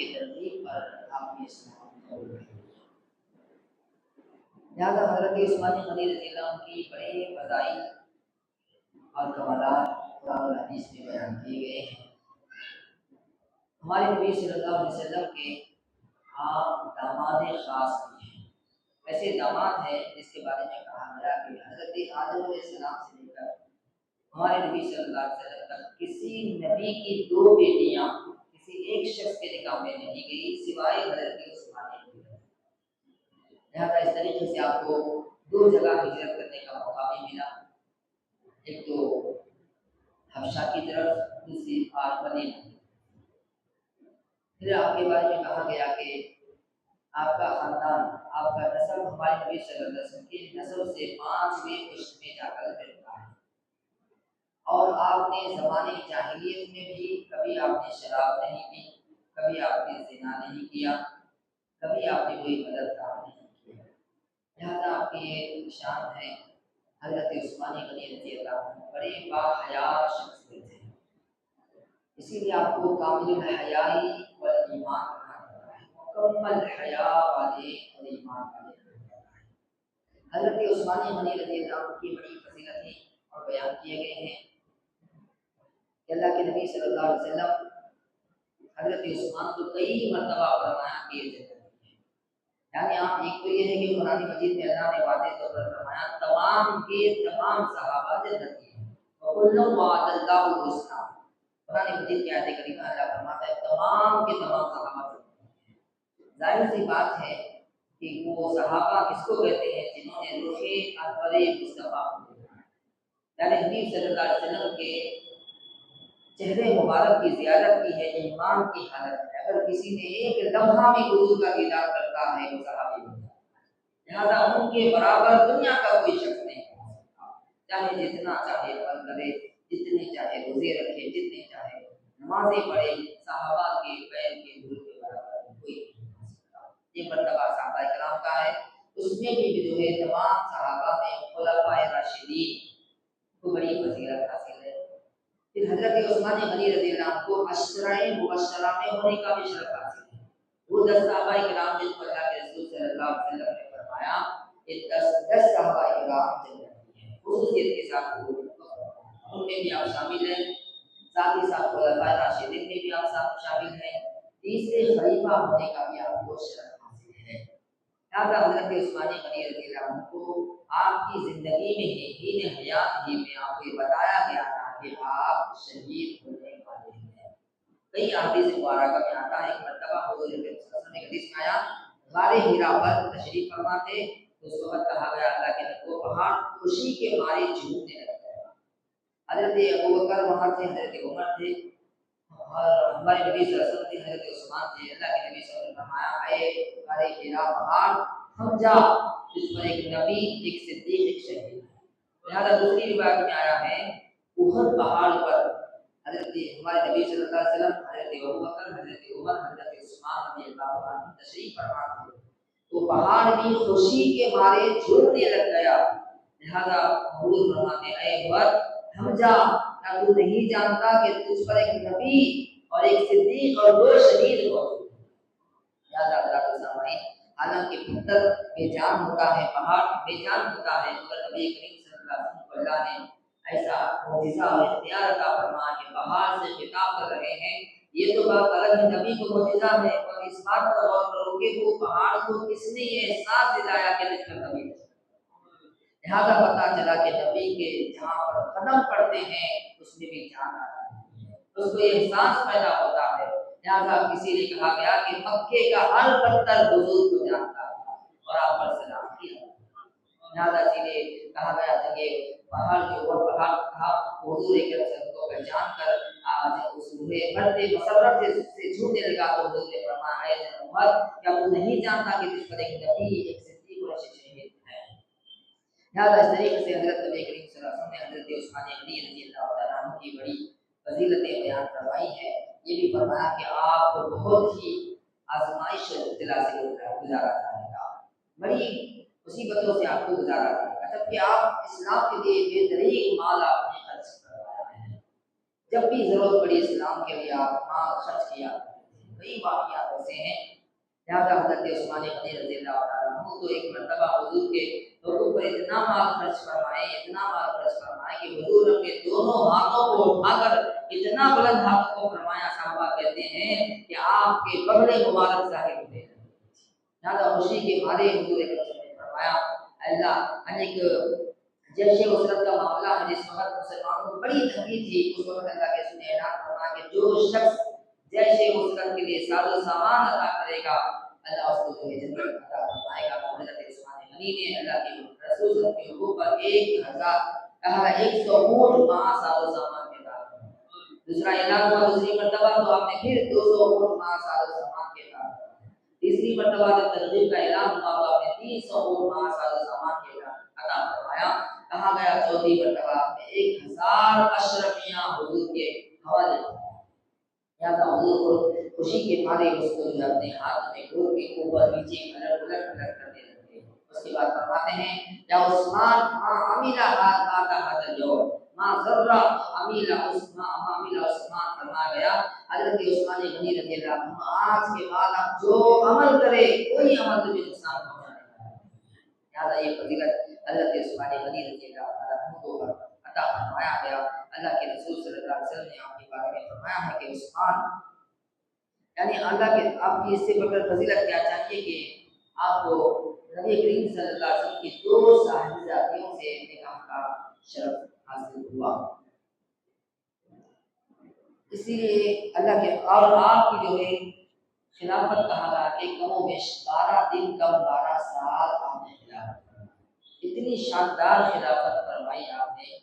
کی ترغیب پر آپ نے اسلام قبول کیا۔ لہٰذا حضرت عثمان غنی رضی اللہ عنہ کی بڑے فضائل اور کمالات قرآن اور حدیث میں بیان کیے گئے ہیں۔ ہمارے نبی صلی اللہ علیہ وسلم کے آپ داماد خاص بھی ہیں۔ ایسے داماد ہیں جس کے بارے میں کہا گیا کہ حضرت آدم علیہ السلام سے لے کر ہمارے نبی صلی اللہ علیہ وسلم تک کسی نبی کی دو بیٹیاں کسی ایک شخص کے نکاح میں نہیں گئی سوائے حضرت عثمان کی۔ لہٰذا اس طریقے سے آپ کو دو جگہ ہجرت کرنے کا موقع بھی ملا، ایک تو حبشہ کی طرف، دوسری آج مدینہ۔ پھر آپ کے بارے میں کہا گیا کہ آپ کا خاندان، آپ کا نسل ہمارے نبی صلی اللہ علیہ وسلم کی نسل سے 5ویں پشت میں جا کر ملتا ہے، اور آپ نے زمانے جاہلیت میں بھی کبھی آپ نے شراب نہیں پی، کبھی آپ نے زنا نہیں کیا، کبھی آپ نے کوئی غلط کام نہیں کیا۔ لہٰذا آپ کی یہ شان ہے۔ حضرت عثمان غنی رضی اللہ عنہ بڑے باحیا شخص تھے، اسی لیے آپ کو کامل الحیائی والایمان کہا جاتا ہے، مکمل حیا والے اور ایمان والے کہا جاتا ہے۔ حضرت عثمان غنی رضی اللہ عنہ کی بڑی فضیلتیں اور بیان کیے گئے ہیں کہ اللہ کے نبی صلی اللہ علیہ وسلم حضرت عثمان کو کئی مرتبہ فرمایا کہ یہ جنت میں ہے۔ یعنی آپ ایک تو یہ ہے کہ قرآن مجید میں اللہ نے واضح طور پر فرمایا تمام کے تمام صحابہ جنتی ہیں، وَكُلًّا وَعَدَ اللَّهُ الْحُسْنَىٰ۔ قرآن مجید کی آیت کریمہ اللہ فرماتا ہے تمام کے تمام صحابہ جنتی ہیں۔ ظاہر سی بات ہے کہ وہ صحابہ کس کو کہتے ہیں؟ جنہوں نے رخ انور مصطفیٰ کو دیکھا ہے، یعنی حبیب صلی اللہ علیہ وسلم کے چہرے مبارک کی زیارت کی ہے، ایمان کی حالت ہے۔ اگر کسی نے ایک لمحہ بھی حضور کا دیدار کرتا ہے وہ صحابی بن جاتا ہے۔ لہٰذا ان کے برابر دنیا کا کوئی شخص نہیں ہو سکتا، چاہے جتنا چاہے عمل کرے، جتنے چاہے روزے رکھے، جتنے چاہے نمازیں پڑھے، صحابہ کے پیر کے دھول کے برابر کوئی نہیں ہو سکتا۔ یہ مرتبہ صحابہ کرام کا ہے، اس میں بھی جو ہے تمام صحابہ میں خلفائے راشدین کو بڑی فضیلت حاصل ہے۔ پھر حضرت عثمان غنی رضی اللہ عنہ کو عشرۂ مبشرہ میں ہونے کا بھی شرف حاصل ہے۔ وہ 10 صحابہ کرام جن کو اللہ کے رسول صلی اللہ علیہ وسلم نے فرمایا کہ 10 صحابہ کرام جنتی ہیں، خصوصیت کے ساتھ وہ ان میں بھی آپ شامل ہیں، ساتھ ہی ساتھ خلفائے راشدین میں بھی آپ شامل ہیں، تیسرے خلیفہ ہونے کا بھی آپ کو شرف حاصل ہے۔ لہٰذا حضرت عثمان غنی رضی اللہ عنہ کو آپ کی زندگی میں ہی حین حیات ہی میں آپ کو یہ بتایا گیا تھا کہ آپ شہید ہونے والے ہیں۔ کئی احادیث مبارکہ میں آتا ہے، ایک مرتبہ حضور صلی اللہ علیہ وسلم نے حدیث میں آیا غار حرا پر تشریف فرما تھے، اس وقت کہا گیا اللہ کے نبی کو پہاڑ خوشی کے مارے جھومنے لگ گیا۔ حضرت ابوبکر وہاں تھے، حضرت عمر تھے، اور ہمارے نبی صلی اللہ علیہ وسلم تھے، حضرت عثمان تھے۔ اللہ کے نبی صلی اللہ علیہ وسلم نے فرمایا اے غار حرا پہاڑ تھم جا، اس پر ایک نبی، ایک صدیق، ایک شہید ہے۔ لہٰذا دوسری روایت میں آیا ہے احد پہاڑ پر حضرت ہمارے نبی صلی اللہ علیہ وسلم، حضرت ابوبکر، حضرت عمر، حضرت عثمان رضی اللہ عنہ تشریف فرما تھے، تو پہاڑ بھی خوشی کے مارے جھومنے لگ گیا۔ لہٰذا حضور فرماتے ہیں اے احد تھم جا، کیا تو نہیں جانتا کہ تجھ پر ایک نبی اور ایک صدیق اور 2 شہید موجود ہیں؟ لہٰذا حضرات سامعین، حالانکہ پتھر بے جان ہوتا ہے، پہاڑ بے جان ہوتا ہے، مگر نبی کریم صلی اللہ علیہ وسلم کو اللہ نے ایسا معجزہ اور اختیار عطا فرمایا کہ پہاڑ سے خطاب کر رہے ہیں۔ یہ تو بات الگ ہے، نبی کو معجزہ ہے، اور اس بات پر غور کرو کہ وہ پہاڑ کو کس نے یہ احساس دلایا کہ اس کا نبی ہے۔ لہٰذا پتا چلا کہ نبی کے جہاں پر قدم پڑتے ہیں اس میں بھی جان آتا ہے، اس کو یہ احساس پیدا ہوتا ہے۔ لہٰذا کسی نے کہا گیا کہ مکے کا ہر پتھر حضور کو جانتا تھا اور آپ پر سلام کیا۔ لہٰذا اسی لیے کہا گیا تھا کہ پہاڑ کے اوپر پہاڑ تھا، حضور اکرم کو پہچان کر آج اس روحے بڑھتے مسرت سے جھوٹنے لگا تو حضور نے فرمایا اے محمد کیا تو نہیں جانتا کہ تجھ پر ایک نبی، ایک صدیق اور ایک شہید ہے۔ لہٰذا اس طریقے سے حضرت نبی کریم صلی اللہ علیہ وسلم نے حضرت عثمان غنی رضی اللہ تعالیٰ عنہ کی بڑی فضیلتیں بیان کروائی ہیں۔ یہ بھی فرمایا کہ آپ کو بہت ہی آزمائش اور ابتلا سے گزارا جائے گا، بڑی مصیبتوں سے آپ کو گزارا جائے گا، جبکہ آپ اسلام کے لیے بہترین مال آپ نے خرچ کروایا ہے۔ جب بھی ضرورت پڑی اسلام کے لیے آپ مال خرچ کیا، کئی واقعات ایسے ہیں۔ لہٰذا حضرت عثمان غنی رضی اللہ تعالیٰ عنہ تو ایک مرتبہ حضور کے لوگوں پر اتنا مال خرچ فرمائے، اتنا مال خرچ فرمائے کہ حضور اپنے دونوں ہاتھوں کو اٹھا کر اتنا بلند ہاتھوں کو فرمایا، صحابہ کہتے ہیں کہ آپ کے بغل مبارک ظاہر ہوتے ہیں۔ لہٰذا خوشی کے مارے حضور نے فرمایا اللہ انیک جیسے اسرت کا معاملہ ہے، جس وقت مسلمانوں کو بڑی تنگی تھی، اس وقت اللہ کے سنے اعلان فرمایا کہ جو شخص جیسے اسرت کے لیے ساز و سامان عطا کرے گا اللہ اس کو جو ہے جنت عطا فرمائے گا۔ حضرت عثمان غنی نے اللہ کے رسول صلی اللہ علیہ وسلم کے اوپر 100 اونٹ وہاں ساز و سامان کے ساتھ، دوسرا اعلان ہوا دوسری مرتبہ تو آپ نے پھر 200 اونٹ وہاں ساز و سامان کے ساتھ، تیسری مرتبہ جب ترغیب کا اعلان ہوا تو آپ نے 300 اونٹ وہاں ساز و سامان کے ساتھ عطا فرمایا۔ کہا گیا چوتھی مرتبہ آپ نے 1000 اشرفیاں حضور کے حوالے کیا۔ لہٰذا حضور کو خوشی کے مارے اس کو جو اپنے ہاتھ میں گھر کے اوپر نیچے الٹ کرنے لگے۔ اس کے بعد فرماتے ہیں یا عثمان ما عمل هذا اليوم ما ذرہ عمل عثمان، فرمایا گیا حضرت عثمان غنی رضی اللہ عنہ آج کے بعد آپ جو عمل کرے کوئی عمل تمہیں نقصان پہنچانے والا نہیں۔ لہٰذا یہ فضیلت حضرت عثمان غنی رضی اللہ عنہ کو عطا فرمایا گیا۔ اللہ کے رسول صلی اللہ علیہ وسلم نے آپ کے بارے میں فرمایا ہے کہ عثمان یعنی اللہ کے آپ کی اس سے بڑھ کر فضیلت کیا چاہیے کہ آپ کو نبی کریم صلی اللہ علیہ وسلم کی 2 صاحبزادیوں سے نکاح کا شرف حاصل ہوا۔ اسی لیے اللہ کے اور آپ کی جو ہے خلافت کہا گیا کہ کم و بیش 12 دن کم 12 سال آپ نے خلافت فرمائی۔ اتنی شاندار خلافت فرمائی آپ نے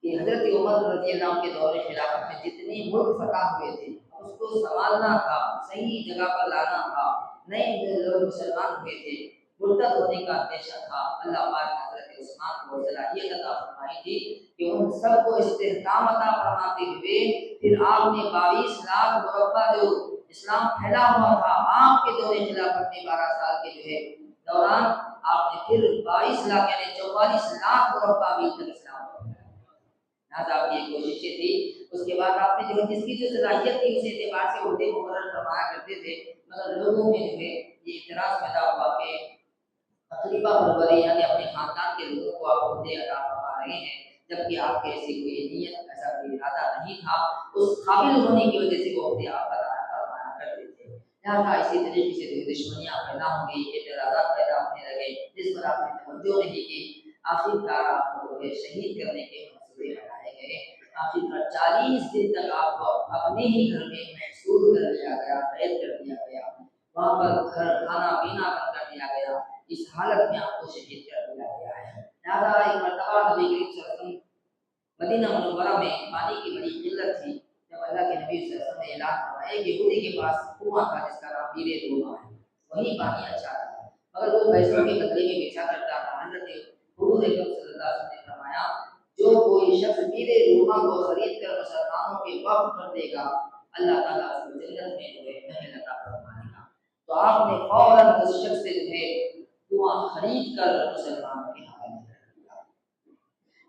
کہ حضرت عمر رضی اللہ عنہ کے دور خلافت میں جتنے ملک فتح ہوئے تھے اس کو سنبھالنا تھا، صحیح جگہ پر لانا تھا، نئے لوگ مسلمان ہوئے تھے، مرتد ہونے کا اندیشہ تھا، اللہ پاک نے حضرت عثمان کو صلاحیت عطا فرمائی تھی کہ ان سب کو استحکام عطا فرماتے ہوئے پھر آپ نے 22 لاکھ مربع جو اسلام پھیلا ہوا تھا آپ کے دور خلافت میں 12 سال کے جو ہے دوران آپ نے پھر 22 لاکھ یعنی 44 لاکھ مربع میل تک اسلام پھیلایا۔ لہٰذا آپ کی یہ کوششیں تھی۔ اس کے بعد آپ نے جو جس کی جو صلاحیت تھی اس اعتبار سے عہدے مقرر فرمایا کرتے تھے، مگر لوگوں میں جو ہے یہ اعتراض پیدا ہوا کہ تقریبا پروری یعنی اپنے خاندان کے لوگوں کو آپ عہدے عطا فرما رہے ہیں، جبکہ آپ کے ایسی کوئی نیت ایسا کوئی ارادہ نہیں تھا، اس قابل ہونے کی وجہ سے وہ عہدے آپ عطا فرمایا کرتے تھے۔ لہٰذا اسی طریقے سے دشمنیاں پیدا ہو گئی، اعتراضات پیدا ہونے لگے، جس پر آپ نے توجہ نہیں کی۔ آخر کار آپ کو شہید کرنے کے منصوبے بنائے گئے۔ آخر کار 40 دن تک آپ کو اپنے ہی گھر میں محصور کر لیا گیا، قید کر دیا گیا، وہاں پر کھانا پینا بند کر دیا گیا، اس حالت میں آپ کو شہید کر دیا گیا ہے۔ لہٰذا ایک مرتبہ نبی کریم صلی اللہ علیہ وسلم مدینہ منورہ میں پانی کی بڑی قلت تھی، جب اللہ کے نبی صلی اللہ علیہ وسلم نے اعلان فرمایا ایک یہودی کے پاس کنواں تھا جس کا نام بیر روما ہے، وہی پانی اچھا تھا مگر وہ پیسوں کے بدلے میں بیچا کرتا تھا۔ حضرت حضور اکرم صلی اللہ علیہ وسلم نے فرمایا جو کوئی شخص بیر روما کو خرید کر مسلمانوں کے وقف کر دے گا اللہ تعالیٰ اس کو جنت میں جو ہے محل عطا فرمائے گا۔ تو آپ نے فوراً اس شخص سے جو ہے کنواں خرید کر مسلمانوں کے حوالے کر دیا۔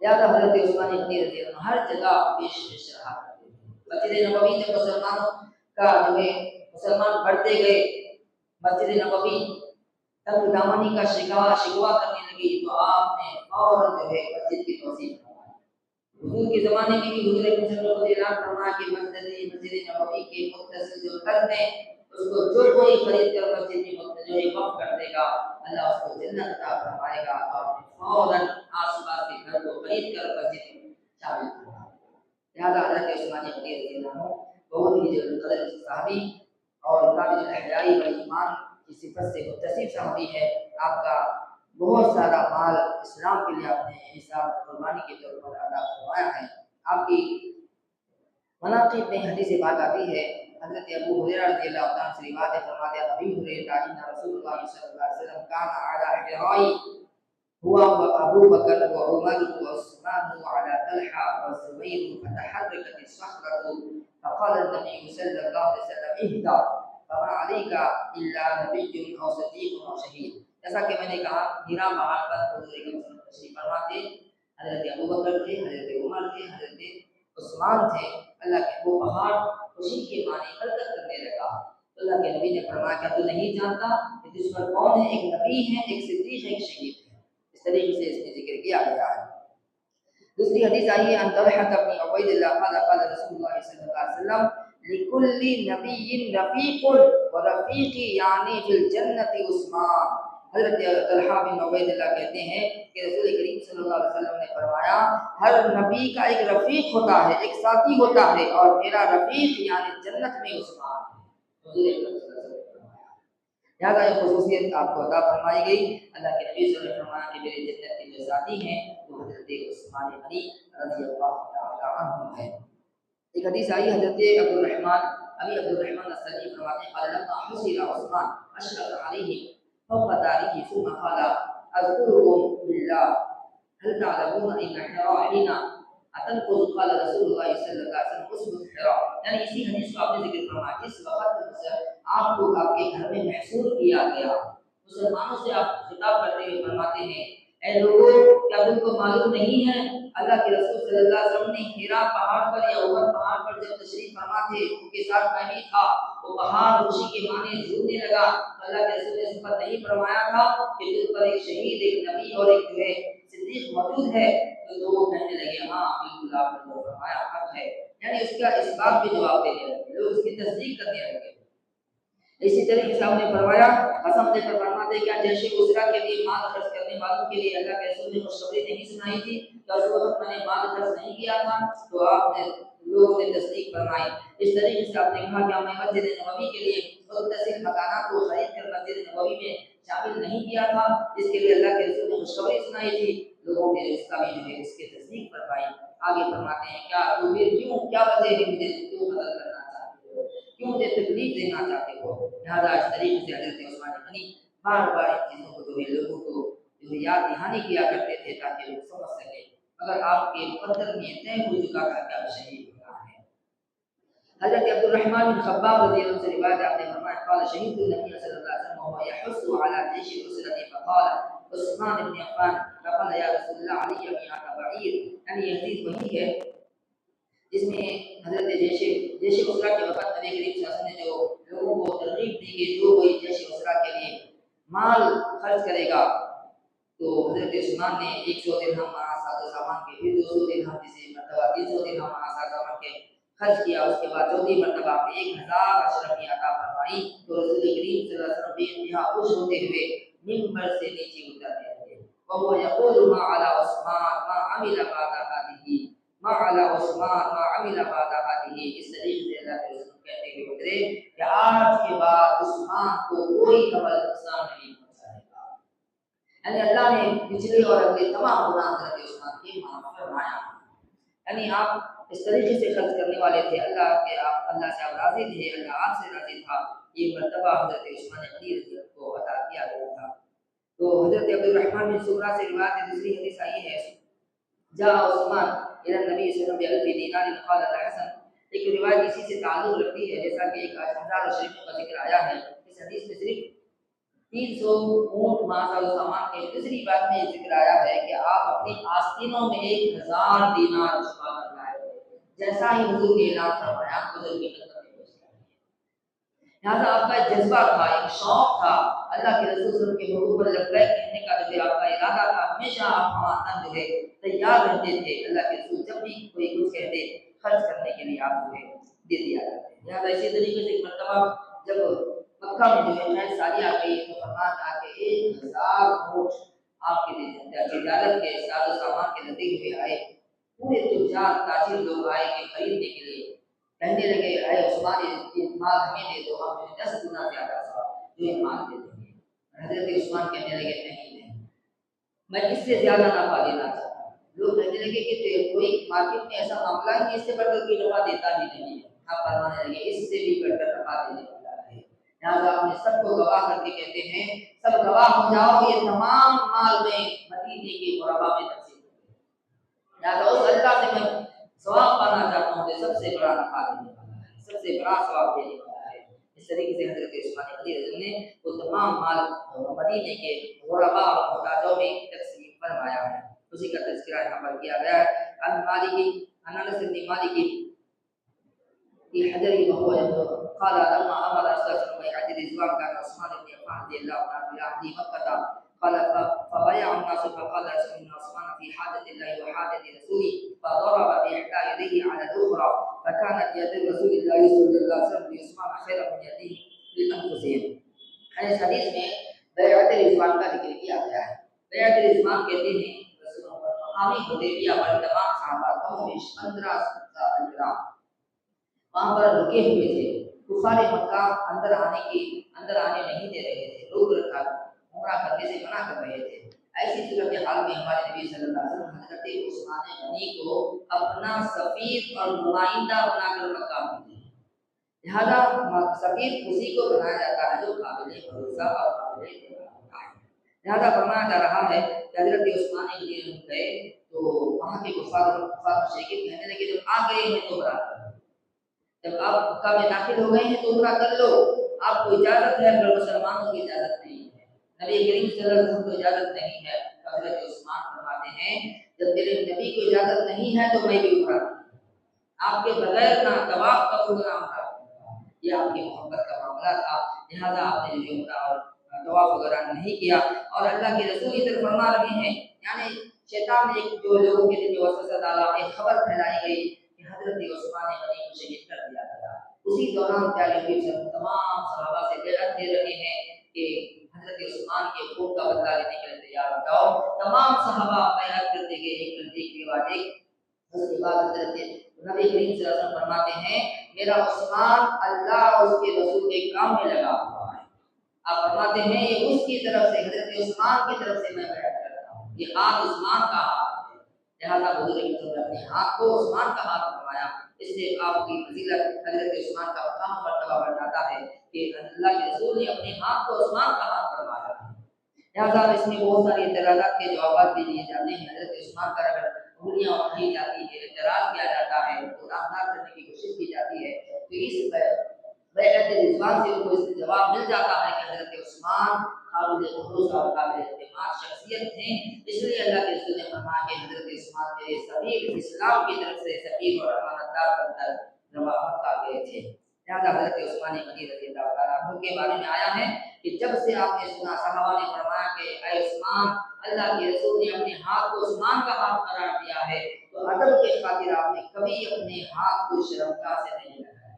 لہٰذا حضرت عثمان غنی رضی اللہ عنہ ہر جگہ پیش رہا کرتے تھے۔ مسجد نبوی جب مسلمانوں کا جو ہے مسلمان بڑھتے گئے، مسجد نبوی تنگ دامنی کا شکوا کرنے لگی تو آپ نے فوراً جو ہے مسجد کی توسیع فرمائی۔ حضور کے زمانے میں بھی حضور اکرم صلی اللہ علیہ وسلم نے اعلان فرمایا کہ مسجد نبوی کے متصل جو قرض ہیں اس کو جو کوئی خرید کر مسجد میں جو ہے وقف کر دے گا اللہ اس کو جنت عطا فرمائے گا۔ آپ نے فوراً آس پاس کے گھر کو خرید کر مسجد میں شامل کرا۔ لہٰذا حضرت عثمان غنی رضی اللہ عنہ بہت ہی جلد قدر صحابی اور قابل احیائی و ایمان کی صفت سے متصف صحابی ہے۔ آپ کا بہت سارا مال اسلام کے لیے آپ نے حساب قربانی کے طور پر ادا فرمایا ہے۔ آپ کی مناقب میں حدیث بات آتی ہے، حضرت ابو ہریرہ رضی اللہ عنہ سے روایت ہے، فرماتے ہیں ابی ہریرہ ان رسول اللہ صلی اللہ علیہ وسلم کان علی حرائی هو ابو بکر و عمر و عثمان وعلى طلحہ والزبیر فتحركت الصخرة فقال النبي صلی اللہ علیہ وسلم اهدى فما عليك الا نبي او صدیق او شہید۔ جیسا کہ میں نے کہا ہیرا پہاڑ پر حضور اکرم صلی اللہ علیہ وسلم تشریف فرما تھے، حضرت ابو بکر تھے، حضرت عمر تھے، حضرت عثمان تھے، اللہ کے وہ پہاڑ خوشی کے معنی حرکت کرنے لگا۔ اللہ کے نبی نے فرمایا کہ تو نہیں جانتا کہ تجھ پر کون ہے؟ ایک نبی ہے، ایک صدیق ہے، ایک شہید ہے۔ اس طریقے سے اس میں ذکر کیا گیا ہے۔ دوسری حدیث آئی ہے ان طلحہ بن عبید اللہ قال قال رسول اللہ صلی اللہ علیہ وسلم لکل نبی رفیق ورفیقی یعنی فی الجنت عثمان۔ حضرت طلحہ بن عبید اللہ کہتے ہیں کہ رسول کریم صلی اللہ علیہ وسلم نے فرمایا ہر نبی کا ایک رفیق ہوتا ہے، ایک ساتھی ہوتا ہے، اور میرا رفیق یعنی جنت میں عثمان ہے۔ حضور اکرم صلی اللہ علیہ وسلم نے فرمایا، لہٰذا یہ خصوصیت آپ کو عطا فرمائی گئی۔ اللہ کے نبی صلی اللہ علیہ وسلم نے فرمایا کہ میرے جنت کے جو ساتھی ہیں وہ حضرت عثمان غنی رضی اللہ تعالی عنہ ہے۔ ایک حدیث آئی حضرت ابی عبد الرحمن السلمی فرماتے ہیں قال لما حصر عثمان اشرف علیہ فوق داره ثم قال اذكركم بالله هل تعلمون ان حراء حين اتنقض قال رسول اللہ صلی اللہ علیہ وسلم اسبت حراء، یعنی اسی حدیث کو آپ نے ذکر فرمایا جس وقت آپ کو آپ کے گھر میں محصور کیا گیا، مسلمانوں سے آپ خطاب کرتے ہوئے فرماتے ہیں اے لوگوں کیا تم کو معلوم نہیں ہے اللہ کے رسول صلی اللہ علیہ وسلم نے ہیرا پہاڑ پر یا اوپر پہاڑ پر جب تشریف فرما تھے ان کے ساتھ میں بھی تھا، وہ پہاڑ خوشی کے معنی جھومنے لگا، اللہ کے رسول نے اس پر نہیں فرمایا تھا کہ تم پر ایک شہید، ایک نبی اور ایک جو ہے صدیق موجود ہے، تو لوگ کہنے لگے ہاں بالکل آپ نے جو فرمایا حق ہے، یعنی اس کا اس بات پہ جواب دینے لگے، لوگ اس کی تصدیق کرنے لگے۔ اسی طریقے سے آپ نے فرمایا قسم دے کر فرماتے کیا جیسے اسرا کے لیے مال خرچ کرنے والوں کے لیے اللہ کے رسول نے خوشخبری نہیں سنائی تھی کہ اس وقت میں نے مال خرچ نہیں کیا تھا، تو آپ نے لوگوں نے تصدیق فرمائی۔ اس طریقے سے آپ نے کہا کہ ہم نے مسجد نبوی کے لیے متصل مکانات کو خرید کر مسجد نبوی میں شامل نہیں کیا تھا، اس کے لیے اللہ کے رسول نے خوشخبری سنائی تھی، لوگوں نے اس کا بھی جو ہے اس کی تصدیق فرمائی۔ آگے فرماتے ہیں کیا تو پھر کیا وجہ ہے مجھے کیوں قتل کرنا چاہتے ہو، کیوں مجھے تکلیف دینا چاہتے ہو؟ لہٰذا اس طریقے سے حضرت عثمان غنی بار بار ان چیزوں کو جو ہے لوگوں کو جو ہے یاد دہانی کیا کرتے تھے تاکہ لوگ سمجھ سکیں اگر آپ کے مقدر میں طے ہو چکا تھا کہ آپ شہید ہونا ہے۔ حضرت عبد الرحمن بن خباب رضی اللہ عنہ سے روایت ہے، آپ نے فرمایا قال شهدت النبي صلی اللہ علیہ وسلم وهو يحث على جيش الاسرة فقال عثمان بن عفان فقال يا رسول الله علي مئة بعير، یعنی یہ حدیث وہی ہے جس میں حضرت جیش اسرا کے وقت نبی کریم صلی اللہ علیہ وسلم نے جو لوگوں کو ترغیب دی کہ جو کوئی جیش اسرا کے لیے مال خرچ کرے گا تو حضرت عثمان نے 100 درہم مع ساز و سامان کے، پھر 200 درہم تیسری مرتبہ 300 درہم مع ساز و سامان کے خرچ کیا، اس کے بعد چوتھی مرتبہ آپ نے 1000 اشرفی عطا فرمائی، تو رسول کریم صلی اللہ علیہ وسلم بے انتہا خوش ہوتے ہوئے منبر سے نیچے اترتے تھے، وهو يقول ما على عثمان ما عمل بعد هذه ما على عثمان ما عمل بعد هذه، اس طریقے سے اللہ کے رسول کہتے ہوئے اترے کہ آج کے بعد عثمان کو کوئی عمل نقصان نہیں پہنچائے گا، یعنی اللہ نے پچھلے اور اگلے تمام گناہ حضرت عثمان کے معاف فرمایا، یعنی آپ اس طریقے سے خرچ کرنے والے تھے، اللہ سے آپ راضی تھے، اللہ آپ سے راضی تھا، یہ مرتبہ حضرت عثمان غنی رضی اللہ کو عطا کیا گیا تھا۔ تو حضرت عبد الرحمن بن سمرہ سے روایت ہے، دوسری حدیث آئی ہے جاء عثمان الى النبی صلی اللہ علیہ وسلم بألف دینار قال الحسن، ایک روایت اسی سے تعلق رکھتی ہے جیسا کہ ایک 1000 شریفوں کا ذکر آیا ہے، اس حدیث میں صرف 300 اونٹ ماضا و سامان کے، دوسری بات میں ذکر آیا ہے کہ آپ اپنی آستینوں میں 1000 دینار چھپا کر لائے تھے، جیسا ہی حضور نے اعلان فرمایا حضور کی خدمت میں پیش کیا، لہٰذا آپ کا ایک جذبہ تھا، ایک شوق تھا اللہ کے رسول صلی اللہ علیہ وسلم کے حقوق پر لبیک کہنے کا، جو آپ کا ارادہ تھا، ہمیشہ آپ ہمارا جو ہے تیار رہتے تھے، اللہ کے رسول جب بھی کوئی کچھ کہتے خرچ کرنے کے لیے آپ جو ہے دے دیا کرتے۔ لہٰذا اسی طریقے سے ایک مرتبہ جب مکہ میں جو ہے خیر سالی آ گئی تو فرمان تھا کہ 1000 اونٹ آپ کے تجارت کے ساز و سامان کے لدے ہوئے آئے، پورے تجار تاجر لوگ آئے کہ خریدنے کے لیے، کہنے لگے اے عثمان یہ مال ہمیں دے دو، ہم 10 گنا زیادہ جو یہ مال دے دیں گے۔ حضرت عثمان کہنے لگے نہیں میں اس سے زیادہ نفع دینا چاہتا ہوں، لوگ کہنے لگے کہ کوئی مارکیٹ میں ایسا معاملہ ہے کہ اس سے بڑھ کر کوئی نفع دیتا ہی نہیں ہے، آپ فرمانے لگے اس سے بھی بڑھ کر نفع دینے والا ہے، لہٰذا آپ نے سب کو گواہ کر کے کہتے ہیں سب گواہ ہو جاؤ یہ تمام مال میں مدینے کے غربا میں تقسیم ہو، لہٰذا اس اللہ سے میں ثواب پانا چاہتا ہوں کہ سب سے بڑا نفع دینے والا ہے، سب سے بڑا ثواب دینے والا ہے۔ اس طریقے سے حضرت عثمان غنی رضی اللہ عنہ نے وہ تمام مال مدینے کے غربا اور محتاجوں میں تقسیم فرمایا ہے، اسی کا تذکرہ یہاں پر کیا گیا ہے۔ ان مالک ان انس بن مالک في حجره وهو قال لما امر رسول الله صلى الله عليه وسلم ببيعه الرضوان كان عثمان بن عفان رضي الله عنه في عهد مكه قال فبايع الناس فقال رسول الله عثمان في حاجه الله وحاجه رسوله فضرب باحدى يديه على الاخرى فكانت يد رسول الله صلى الله عليه وسلم لعثمان خيرا من يديه لانفسهم. حدیث میں بیعت رضوان کا ذکر کیا گیا ہے. بیعت رضوان کہتے ہیں مقامی حدیبیہ والے تمام صحابہ کم بیش 15 صحابہ وہاں پر رکے ہوئے تھے. کفار مکہ اندر آنے نہیں دے رہے تھے، روک رکھا، عمرہ کرنے سے منع کر رہے تھے. ایسی صورت حال میں ہمارے نبی صلی اللہ علیہ وسلم حضرت عثمان غنی کو اپنا سفیر اور نمائندہ بنا کر مکہ بھیجے. لہذا سفیر اسی کو بنایا جاتا ہے جو قابل بھروسہ اور قابل اعتماد ہوتا ہے. لہذا فرمایا جا رہا ہے کہ حضرت عثمان غنی گئے تو وہاں کے کفار مشرکین کہنے لگے جب آ گئے ہیں تو عمرہ کرو، جب آپ مکہ میں داخل ہو گئے ہیں تو عمرہ کر لو. آپ کو اجازت ہے مگر مسلمانوں کی اجازت نہیں ہے. نبی کریم صلی اللہ علیہ وسلم کو اجازت نہیں ہے. حضرت عثمان فرماتے ہیں جب میرے نبی کو اجازت نہیں ہے تو میں بھی عمرہ کروں. آپ کے بغیر نہ طواف کروں نہ عمرہ. یہ آپ کی محبت کا معاملہ تھا، لہذا آپ نے جو عمرہ اور طواف وغیرہ نہیں کیا. اور اللہ کے رسول کی طرف فرما رہے ہیں، یعنی شیطان نے ایک جو لوگوں کے دل میں وسوسہ ڈالا، ایک خبر پھیلائی گئی کہ حضرت عثمان غنی کو شہید کر دیا گیا. اسی دوران پیارے نبی صلی اللہ علیہ وسلم تمام صحابہ سے بیعت دے رہے ہیں کہ حضرت عثمان کے خون کا بدلہ لینے کے لیے تیار ہو جاؤ. تمام صحابہ بیعت کرتے گئے ایک کے بعد ایک. اس کے بعد حضرت نبی کریم صلی اللہ علیہ وسلم فرماتے ہیں میرا عثمان اللہ اور اس کے رسول کے کام میں لگا ہوا ہے. آپ فرماتے ہیں یہ اس کی طرف سے، حضرت عثمان کی طرف سے میں بیعت کر رہا ہوں. یہ ہاتھ عثمان کا ہاتھ ہے، لہٰذا حضور نے اپنے ہاتھ کو عثمان کا ہاتھ فرمایا. اس سے آپ کی فضیلت حضرت عثمان کا مقام مرتبہ بڑھ جاتا ہے کہ اللہ کے رسول نے اپنے ہاتھ کو عثمان کا ہاتھ فرمایا. لہٰذا اس میں بہت ساری اعتراضات کے جوابات بھی دیے جاتے ہیں. حضرت عثمان پر اگر انگلیاں اٹھائی جاتی ہے، اعتراض کیا جاتا ہے، تو راہدار کرنے کی کوشش کی جاتی ہے، تو اس بیعت رضوان سے ان کو اس جواب مل جاتا ہے کہ حضرت عثمان قابل بھروسہ اور قابل اعتماد شخصیت ہیں. اس لیے اللہ کے رسول نے فرمایا کہ حضرت عثمان میرے سفیر اسلام کی طرف سے سفیر اور امانتدار بن کر مکہ گئے تھے. لہٰذا حضرت عثمان غنی رضی اللہ تعالیٰ عنہ کے بارے میں آیا ہے کہ جب سے آپ نے سنا صحابہ نے فرمایا کہ اے عثمان، اللہ کے رسول نے اپنے ہاتھ کو عثمان کا ہاتھ قرار دیا ہے، تو ادب کے خاطر آپ نے کبھی اپنے ہاتھ کو شرمگاہ سے نہیں لگایا.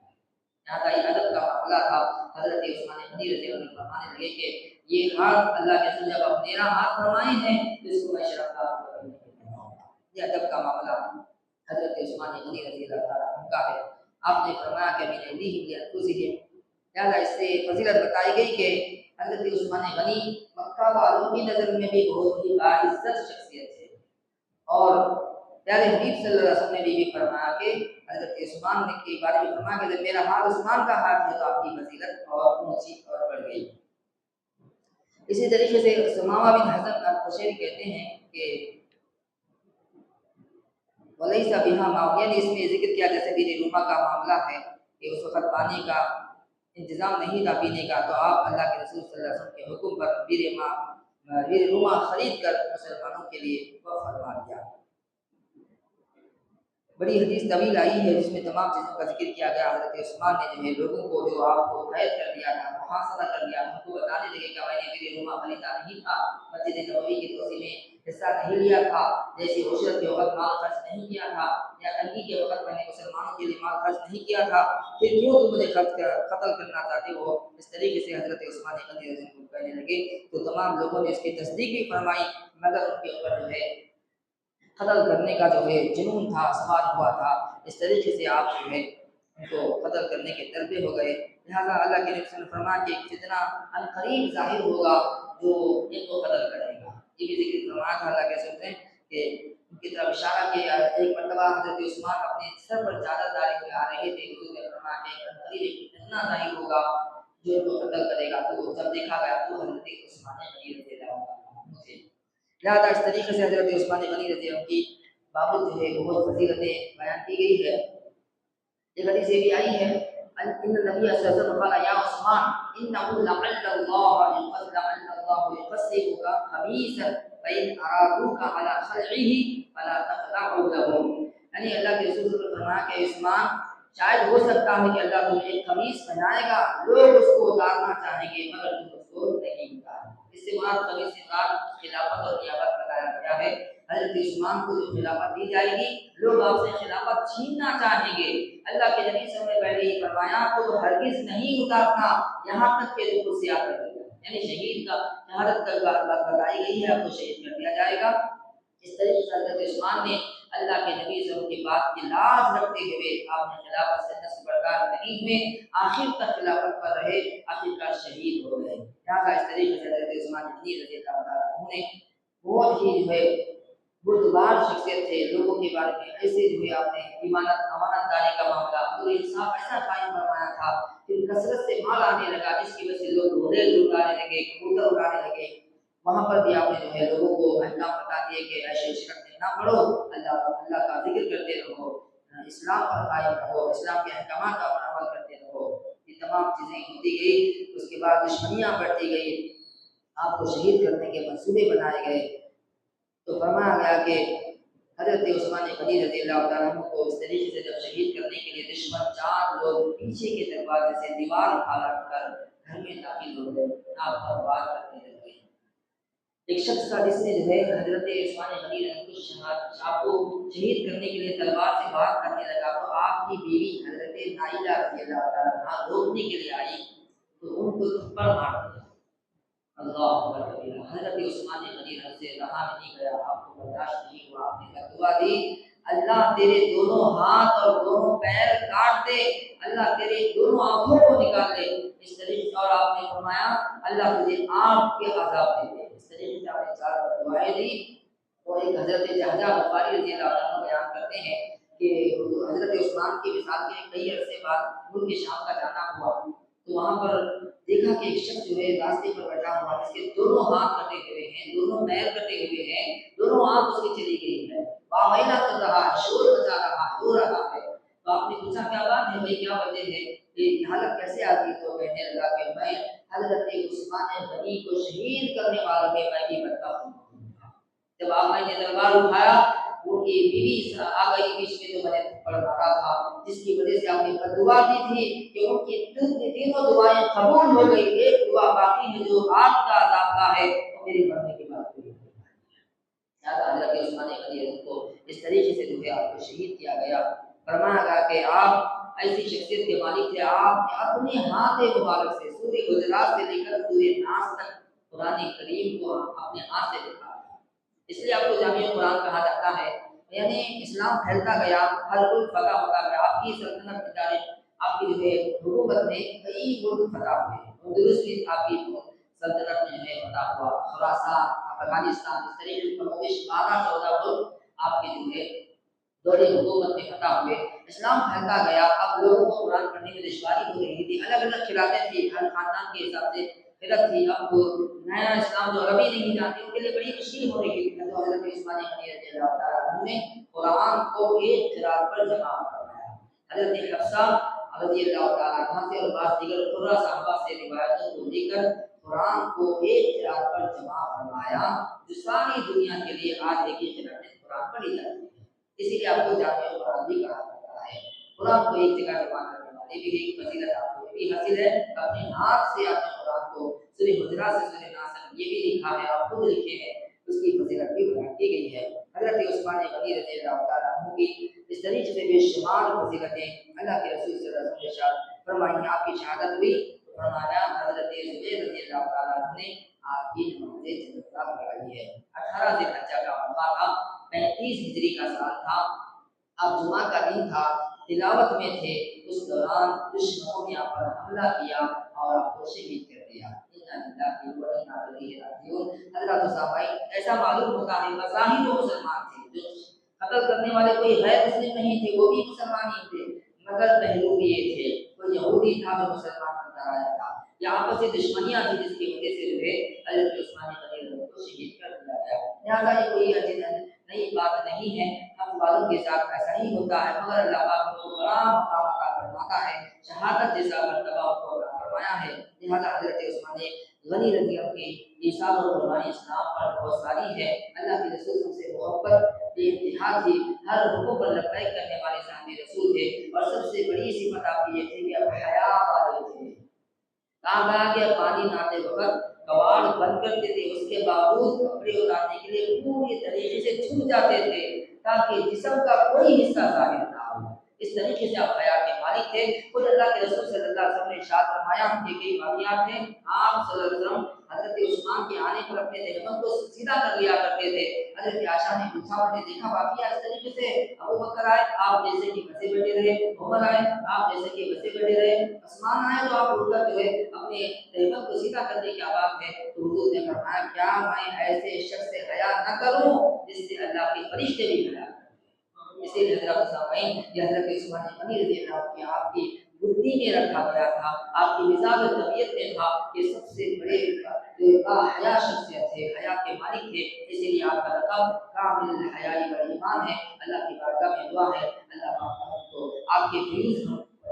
لہٰذا یہ ادب کا معاملہ تھا. حضرت عثمان غنی رضی اللہ عنہ فرمانے لگے کہ یہ ہاتھ اللہ کے رسول جب آپ میرا ہاتھ فرمائے ہیں تو اس کو میں شرمگاہ نہیں کرتا ہوں. یہ ادب کا معاملہ حضرت عثمان غنی رضی اللہ تعالیٰ عنہ کا ہے. آپ نے فرمایا کہ میں نے دی ہی لہٰذا اس سے فضیلت بتائی گئی کہ حضرت عثمان غنی مکہ والوں کی نظر میں بھی بہت ہی باعزت شخصیت ہے. اور پیارے حبیب صلی اللہ علیہ وسلم نے بھی فرمایا کہ حضرت عثمان نے کے بارے میں فرمایا کہ جب میرا ہاتھ عثمان کا ہاتھ ہے تو آپ کی فضیلت اور اونچی اور بڑھ گئی. اسی طریقے سے سماوہ بن حسن القشیری کہتے ہیں کہ ولیس بہا ماء، یعنی اس میں ذکر کیا جیسے بیر روما کا معاملہ ہے کہ اس وقت پانی کا انتظام نہیں تھا پینے کا، تو آپ اللہ کے رسول صلی اللہ علیہ وسلم کے حکم پر بیر روما خرید کر مسلمانوں کے لیے وقف فرما دیا. بڑی حدیث طویل آئی ہے جس میں تمام چیزوں کا ذکر کیا گیا. حضرت عثمان نے جو ہے لوگوں کو جو آپ کو قید کر دیا تھا، محاصرہ کر دیا، ان کو بتانے لگے کہ میں نے بیر روما خریدا نہیں تھا، مسجد نبوی کی توسیع میں حصہ نہیں لیا تھا، جیسے عشرت کے وقت مال خرچ نہیں کیا تھا، یا تنگی کے وقت میں نے مسلمانوں کے لیے مال خرچ نہیں کیا تھا، پھر کیوں تم مجھے قتل کرنا چاہتے ہو؟ اس طریقے سے حضرت عثمان غنی رضی اللہ عنہ کہنے لگے. تو تمام لوگوں نے اس کی تصدیق بھی فرمائی، مگر ان کے اوپر جو ہے قتل کرنے کا جو ہے جنون تھا، سوال ہوا تھا. اس طریقے سے آپ جو ہے ان کو قتل کرنے کے درپے ہو گئے. لہٰذا اللہ کے رسول نے فرمایا کہ فتنہ عنقریب ظاہر ہوگا جو ان کو قتل کرے گا. یہ بھی ذکر فرمایا تھا اللہ کے رسول نے کہ ان کی طرف اشارہ کیا. ایک مرتبہ حضرت عثمان اپنے سر پر چادر ڈالے ہوئے آ رہے تھے. حضور نے فرمایا کہ عنقریب ایک فتنہ ظاہر ہوگا جو ان کو قتل کرے گا. تو جب دیکھا گیا تو حضرت عثمان غنی رضی اللہ عنہ تھے. لہٰذا اس طریقے سے حضرت عثمان غنی رضی اللہ عنہ کی بابت جو ہے بہت فضیلتیں بیان کی گئی ہے. ایک حدیث یہ بھی آئی ہے ان النبی صلی اللہ علیہ وسلم قال یا عثمان انه لعل الله يقسمك خبيثا فإن أرادوك على خلعه فلا تخلعوا لهم. یعنی اللہ کے رسول صلی اللہ علیہ وسلم نے فرمایا کہ عثمان شاید ہو سکتا ہے کہ اللہ تمہیں ایک قمیص پہنائے گا، لوگ اس کو اتارنا چاہیں گے مگر تم اس کو نہیں اتارنا۔ اس سے مراد قمیص سے مراد خلافت اور نیابت بتایا گیا ہے۔ حضرت عثمان کو جو خلافت دی جائے گی، لوگ آپ سے خلافت چھیننا چاہیں گے۔ اللہ کے نبی صلی اللہ علیہ وسلم نے پہلے ہی فرمایا تو ہرگز نہیں اتارنا یہاں تک کہ تم سے آ کر دے گا، یعنی شہید کا شہادت کا بات بتائی گئی ہے، آپ کو شہید کر دیا جائے گا۔ اس طریقے سے حضرت عثمان نے اللہ کے نبی صلی اللہ علیہ وسلم کی بات کی لاز رکھتے ہوئے آپ نے خلافت سے نسل بردار نہیں ہوئے، آخر تک خلافت پر رہے، آخر کار شہید ہو گئے۔ لہٰذا اس طریقے سے حضرت عثمان غنی رضی اللہ عنہ نے بہت ہی جو ہے بردبار شخصیت تھے، لوگوں کے بارے میں ایسے جو ہے آپ نے امانت داری کا معاملہ اور انصاف ایسا قائم فرمایا تھا کہ کثرت سے مال آنے لگا، جس کی وجہ سے لوگ گھوڑے اڑانے لگے، کبوتر اڑانے لگے۔ وہاں پر بھی آپ نے جو ہے لوگوں کو احکام بتا دیے کہ ایسے شرک نہ پڑھو، اللہ کا ذکر کرتے رہو، اسلام پر قائم رہو، اسلام کے احکامات کا عمل کرتے رہو۔ یہ تمام چیزیں ہوتی گئی، اس کے بعد دشمنیاں بڑھتی گئی، آپ کو شہید کرنے کے منصوبے بنائے گئے، تو فرمایا گیا کہ حضرت عثمان غنی رضی اللہ تعالیٰ عنہ کو اس طریقے سے جب شہید کرنے کے لیے دشمن 4 لوگ پیچھے کے دروازے سے دیوار کھڑا کر گھر میں داخل ہو گئے، آپ پر وار کرنے لگے۔ ایک شخص کا جس نے جو ہے حضرت عثمان غنی رضی اللہ کو شہید کرنے کے لیے تلوار سے وار کرنے لگا، تو آپ کی بیوی حضرت نائلہ رضی اللہ تعالیٰ عنہ روکنے کے لیے آئی تو ان کو تھپڑ مار دیا۔ اللہ اکبر کبیرہ، حضرت عثمان غنی سے رہا نہیں گیا، آپ کو برداشت نہیں ہوا، آپ نے دعا دی اللہ تیرے دونوں ہاتھ اور دونوں پیر کاٹ دے، اللہ تیرے دونوں آنکھوں کو نکال دے، اس طریقے سے، اور آپ نے فرمایا اللہ تجھے آگ کے عذاب دے دے۔ اس طریقے سے آپ نے 4 دعائیں دی۔ اور ایک حضرت جہجہ غفاری رضی اللہ عنہ بیان کرتے ہیں کہ حضرت عثمان کی مثال کے کئی عرصے بعد ملک شام کا جانا ہوا، تو وہاں پر دیکھا کہ ایک شخص جو ہے راستے پر بیٹھا ہوا، جس کے دونوں ہاتھ کٹے ہوئے ہیں، دونوں پیر کٹے ہوئے ہیں، دونوں آنکھ اس کی چلی گئی ہے، واویلا کر رہا ہے، شور مچا رہا ہے، رو رہا ہے۔ تو آپ نے پوچھا کیا بات ہے بھائی، کیا وجہ ہے، یہ حالت کیسے آتی؟ تو کہنے لگا کہ میں حضرت عثمان غنی کو شہید کرنے والوں میں بھی بنتا ہوں۔ جب آپ نے تلوار اٹھایا، ان کی بیوی آ گئی بیچ میں، جو میں نے تھپڑ مارا تھا، جس کی وجہ سے آپ نے دعا دی تھی کہ ان کی تینوں دعائیں قبول ہو گئی، ایک دعا باقی ہے جو آپ کا عذاب کا ہے، تو میری مرنے کی بات ہوئی۔ حضرت عثمان غنی کو اس طریقے سے جو ہے آپ کو شہید کیا گیا۔ فرمایا گیا کہ آپ ایسی شخصیت کے مالک تھے، آپ نے اپنے ہاتھ مبارک سے سورہ حجرات سے لے کر سورہ ناس تک قرآن کریم کو اپنے ہاتھ سے لکھا، اس لیے آپ کو جامع قرآن کہا جاتا ہے۔ یعنی اسلام پھیلتا گیا، ہر ملک فتح ہوتا گیا، آپ کی سلطنت کی تاریخ، آپ کی جو ہے حکومت میں کئی ملک فتح ہوئے، اندلس بھی آپ کی سلطنت میں جو ہے فتح ہوا، خراسان، افغانستان، اس طریقے سے 12-14 ملک آپ کے جو ہے دور حکومت میں فتح ہوئے۔ اسلام پھیلتا گیا، اب لوگوں کو قرآن پڑھنے میں دشواری ہو رہی تھی، الگ الگ خلافیں تھی، ہر خاندان کے حساب سے خلافت تھی، اب نیا اسلام جو عربی نہیں جانتے ان کے لیے بڑی مشکل ہو رہی تھی۔ تو حضرت عثمان غنی رضی اللہ تعالیٰ عنہ نے قرآن کو ایک قرار پر جمع کروایا۔ حضرت حفصہ رضی اللہ تعالیٰ عنہ سے اور بعض دیگر قرہ صحابہ سے روایتوں کو لے کر قرآن کو ایک قرار پر جمع فرمایا، جو ساری دنیا کے لیے آج ایک ہی قرار میں قرآن پڑھی جاتی ہے، اسی لیے آپ کو جامع قرآن بھی کہا جاتا ہے۔ قرآن کو ایک جگہ جمع کرنے والی بھی ایک فضیلت آپ کو بھی حاصل ہے، اپنے ہاتھ سے آپ نے قرآن کو سورہ حجرات سے سورہ ناس تک یہ بھی لکھا ہے، آپ خود لکھے ہیں، اس کی فضیلت بھی بیان کی گئی ہے۔ حضرت عثمان غنی رضی اللہ تعالیٰ عنہ کی اس طریقے سے بے شمار فضیلتیں اللہ کے رسول صلی اللہ علیہ وسلم نے ارشاد فرمائی۔ آپ کی شہادت ہوئی، فرمایا حضرت زبیر رضی اللہ تعالیٰ عنہ نے آپ کی نماز جنازہ پڑھائی ہے۔ 18 ذی الحجہ کا موقع تھا، 35 ہجری کا سال تھا، اب جمعہ کا دن تھا، تلاوت میں تھے، اس دوران دشمنوں نے آپ پر حملہ کیا اور آپ کو شہید کر دیا۔ حضرت صحابہ ایسا معلوم ہوتا ہے بظاہر وہ مسلمان تھے، جو قتل کرنے والے کوئی غیر مسلم نہیں تھے، وہ بھی مسلمان ہی تھے، مگر پہلو یہ تھے، کوئی یہودی تھا جو مسلمان بنتا آیا تھا، یا آپس میں دشمنیاں تھی جس کی وجہ سے جو ہے حضرت عثمان غنی کو شہید کر دیا گیا۔ لہٰذا یہ کوئی عجیب نئی بات نہیں ہے، ہم والوں کے ساتھ ایسا ہی ہوتا ہے، مگر اللہ پاک کو بڑا مقام عطا فرماتا ہے، شہادت جیسا مرتبہ کو عطا فرمایا ہے۔ لہٰذا حضرت عثمان غنی رضی اللہ کی ایثار اور قربانی اسلام پر بہت ساری ہے۔ اللہ کے رسول سے محبت بے انتہا تھی، ہر حکم پر لبیک کرنے والے صحابی رسول تھے، اور سب سے بڑی صفت آپ کی یہ تھی کہ اب حیا والے تھے۔ کہا کہ پانی نہاتے وقت کواڑ بند کرتے تھے، اس کے باوجود کپڑے اتارنے کے لیے پوری طریقے سے جھک جاتے تھے تاکہ جسم کا کوئی حصہ ظاہر نہ ہو۔ اس طریقے سے آپ حیا کے مالک تھے۔ خود اللہ کے رسول صلی اللہ علیہ وسلم نے ارشاد فرمایا کہ کئی واقعات ہیں، آپ صلی اللہ علیہ وسلم حضرت عثمان کے آنے پر اپنے دہمن کو سیدھا کر لیا کرتے تھے۔ حضرت عائشہ نے پوچھا، انہوں نے دیکھا واقعہ اس طریقے سے ابو بکر آئے آپ جیسے کہ بسے بیٹھے رہے، عمر آئے آپ جیسے کہ بسے بیٹھے رہے، عثمان آئے تو آپ اٹھ کر جو ہے اپنے دہمن کو سیدھا کرنے کی بات ہے۔ تو حضور نے فرمایا کیا میں ایسے شخص سے حیا نہ کروں جس سے اللہ کے فرشتے بھی حیا کریں؟ اسی لیے حضرت سامعین یہ حضرت عثمان غنی رضی اللہ عنہ کی آپ کی بدھی میں رکھا گیا تھا، آپ کی مزاج و طبیعت میں تھا کہ سب سے بڑے جو حیا شخصیت تھے، حیا کے مالک تھے، اسی لیے آپ کا لقب کامل الحیاء والایمان ہے۔ اللہ کی بارگاہ میں دعا ہے اللہ پاک ہم کو آپ کے فیوز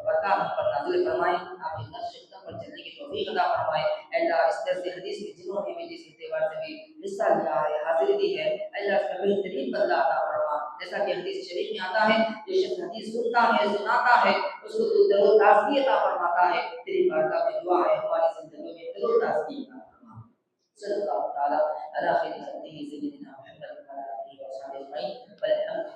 برکات ہم پر نازل فرمائے، آپ کے نقش قدم پر چلنے کی توفیق عطا فرمائے۔ اے اللہ اس درس حدیث میں جنہوں نے بھی جس اعتبار سے بھی حصہ لیا ہے، حاضری دی ہے، اے اللہ اس کا بہترین بدلہ عطا فرما۔ جیسا کہ حدیث شریف میں آتا ہے جو شخص حدیث سنتا ہے سناتا ہے اس کو تو در و تازگی عطا فرماتا ہے۔ تیری بارگاہ میں دعا ہے ہماری زندگیوں میں در و تازگی عطا فرما۔ صلی اللہ تعالی علی خیر خلقہ سیدنا محمد وعلی آلہ وصحبہ اجمعین۔